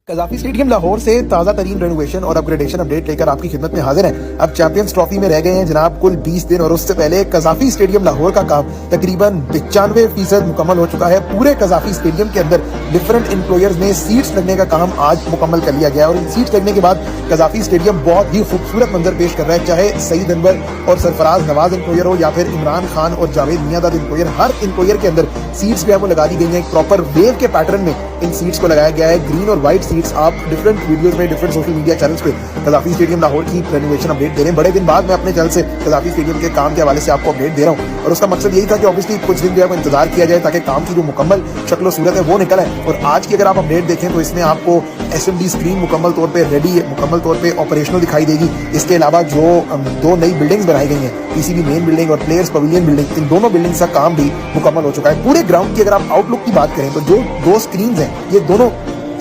Gaddafi stadium Lahore से ताजा तरीन रेनोवेशन और अपग्रेडेशन अपडेट लेकर आपकी खिदमत में हाजिर हैं। अब चैंपियंस ट्रॉफी में रह गए हैं जनाब कुल 20 दिन और उससे पहले कजाफी स्टेडियम लाहौर का काम तकरीबन 95% मुकम्मल हो चुका है। पूरे कजाफी स्टेडियम के अंदर डिफरेंट एम्प्लॉयर्स ने सीट्स लगने का काम आज मुकम्मल कर लिया गया और इन सीट्स लगने के बाद कजाफी स्टेडियम बहुत ही खूबसूरत मंजर पेश कर रहा है। चाहे सईद अनवर और सरफराज नवाज एम्प्लॉयर हो या फिर इमरान खान और जावेद मियांदाद एम्प्लॉयर, हर एम्प्लॉयर के अंदर सीट्स जो है वो लगा दी गई है। एक प्रॉपर वेव के पैटर्न में इन सीट्स को लगाया गया है। ग्रीन और व्हाइट सीट्स आप डिफरेंट वीडियोस में डिफरेंट सोशल मीडिया चैनल्स पे कजाफी स्टेडियम लाहौर की रेनोवेशन अपडेट दे रहे हैं। बड़े दिन बाद मैं अपने चैनल से कजाफी स्टेडियम के काम के हवाले से आपको अपडेट दे रहा हूँ और उसका मकसद यही था कि ऑब्वियसली कुछ दिन जो है वो इंतजार किया जाए ताकि काम की जो मुकम्मल शक्ल सूरत है वो निकल आए। और आज की अगर आप अपडेट देखें तो इसमें आपको एसएमडी स्क्रीन मुकम्मल तौर पर रेडी है, मुकम्मल तौर पर ऑपरेशनल दिखाई देगी। इसके अलावा जो 2 नई बिल्डिंग्स बनाई गई हैं, पीसीबी मेन बिल्डिंग और प्लेयर्स पवेलियन बिल्डिंग, इन दोनों बिल्डिंग्स का काम भी मुकम्मल हो चुका है। पूरे ग्राउंड की अगर आप आउटलुक की बात करें तो जो 2 स्क्रीन हैं ये दोनों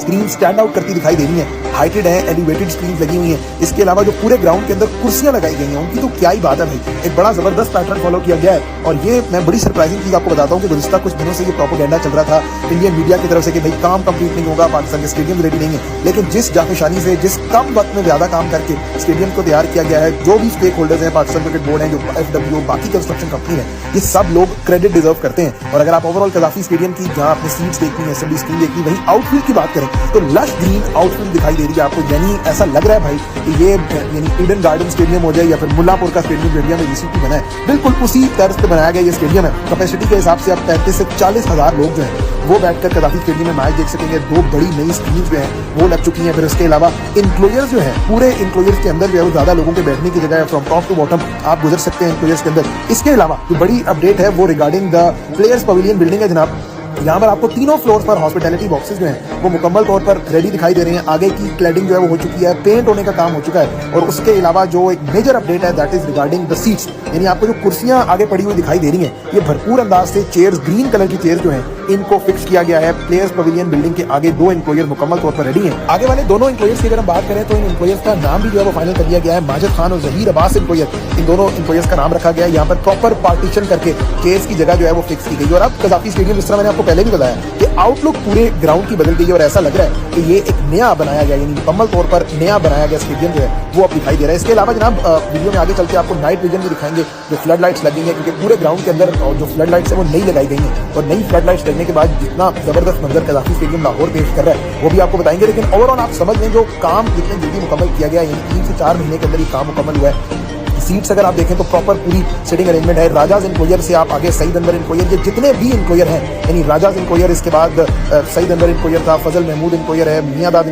स्क्रीन स्टैंड आउट करती दिखाई दे रही हैं, हाइटेड है, एलिवेटेड स्क्रीन लगी हुई हैं। इसके अलावा जो पूरे ग्राउंड के अंदर कुर्सियां लगाई गई हैं उनकी तो क्या ही बात है भाई, एक बड़ा जबरदस्त पैटर्न फॉलो किया गया है। और ये मैं बड़ी सरप्राइजिंग चीज आपको बताता हूँ कि गुज़िश्ता कुछ दिनों से ये प्रोपेगेंडा चल रहा था इंडियन मीडिया की तरफ से कि भाई काम कंप्लीट नहीं होगा, पाकिस्तान के स्टेडियम रेडी नहीं है। लेकिन जिस जाफिशानी से, जिस कम वक्त में ज्यादा काम करके स्टेडियम को तैयार किया गया है, जो भी स्टेक होल्डर्स हैं, पाकिस्तान क्रिकेट बोर्ड है, जो FW, बाकी कंस्ट्रक्शन कंपनी है, ये सब लोग क्रेडिट डिजर्व करते हैं। और अगर आप ओवरऑल कजाफी स्टेडियम की जहां आपने सीट्स देखनी है, एसएमडी स्क्रीन देखनी, वहीं आउटफील्ड की बात करें तो लश ग्रीन आउटफील्ड दिखाई दे रही है आपको। यानी ऐसा लग रहा है भाई कि ये यानी ईडन गार्डन स्टेडियम हो जाए या फिर मुल्लापुर का स्टेडियम जो इंडिया में रिसेंटली बना है, बिल्कुल उसी तर्ज पे बनाया गया ये स्टेडियम है। कैपेसिटी के हिसाब से अब 35 से 40 हजार लोग जो हैं वो बैठकर कजाफी स्टेडियम में मैच देख सकेंगे। 2 बड़ी नई स्क्रीन जो है वो लग चुकी हैं। फिर उसके अलावा इंक्लोजर्स जो है, पूरे इंक्लोजर्स के अंदर जो है वो ज्यादा लोगों के बैठने की जगह है, फ्रॉम टॉप टू बॉटम आप गुजर सकते हैं इंक्लोजर्स के अंदर। इसके अलावा जो बड़ी अपडेट है वो regarding the players pavilion building है जनाब। यहाँ पर आपको तीनों फ्लोर्स पर हॉस्पिटैलिटी बॉक्सेस जो हैं वो मुकम्मल तौर पर रेडी दिखाई दे रहे हैं। आगे की क्लैडिंग जो है वो हो चुकी है, पेंट होने का काम हो चुका है। और उसके अलावा जो एक मेजर अपडेट है that is regarding the seats, यानी आपको जो कुर्सियां आगे पड़ी हुई दिखाई दे रही हैं ये भरपूर अंदाज से चेयर्स, ग्रीन कलर की चेयर्स जो हैं इनको फिक्स किया गया है। प्लेयर्स पवेलियन बिल्डिंग के आगे 2 एम्प्लॉयर मुकम्मल तौर पर रेडी हैं। आगे वाले दोनों एम्प्लॉयर्स की अगर हम बात करें तो इन एम्प्लॉयर्स का नाम भी जो है वो फाइनल कर लिया गया है। माजिद खान और जहीर अब्बास एम्प्लॉयर, इन दोनों एम्प्लॉयर्स का नाम रखा गया है। यहाँ पर प्रॉपर पार्टीशन करके चेयर्स की जगह जो है वो फिक्स की गई। और अब कजाफी स्टेडियम, जिस तरह मैंने आपको पहले भी बताया कि आउटलुक पूरे ग्राउंड की बदल गई है और ऐसा लग रहा है कि ये एक नया बनाया गया, यानी मुकम्मल तौर पर नया बनाया गया स्टेडियम जो है वो अब दिखाई दे रहा है। इसके अलावा जनाब वीडियो में आगे चलते आपको नाइट विजन भी दिखाएंगे, जो फ्लड लाइट्स लगेंगे, क्योंकि पूरे ग्राउंड के अंदर जो फ्लड लाइट्स है वो नई लगाई गई हैं। और नई फ्लड लाइट्स लगने के बाद जितना जबरदस्त मंजर कजाफी स्टेडियम लाहौर पेश कर रहा है वो भी आपको बताएंगे। लेकिन ओवरऑल आप समझ लें जो काम जितने जल्दी मुकम्मल किया गया है, 3 से 4 महीने के अंदर ये काम मुकम्मल हुआ है। सीट्स अगर आप देखें तो प्रॉपर पूरी सिटिंग अरेंजमेंट है। राजाज एम्प्लॉयर से आप आगे सईद अनवर एम्प्लॉयर, ये जितने भी एम्प्लॉयर हैं, यानी राजाज एम्प्लॉयर, इसके बाद सईद अनवर एम्प्लॉयर था, फजल महमूद एम्प्लॉयर है, मियांदाद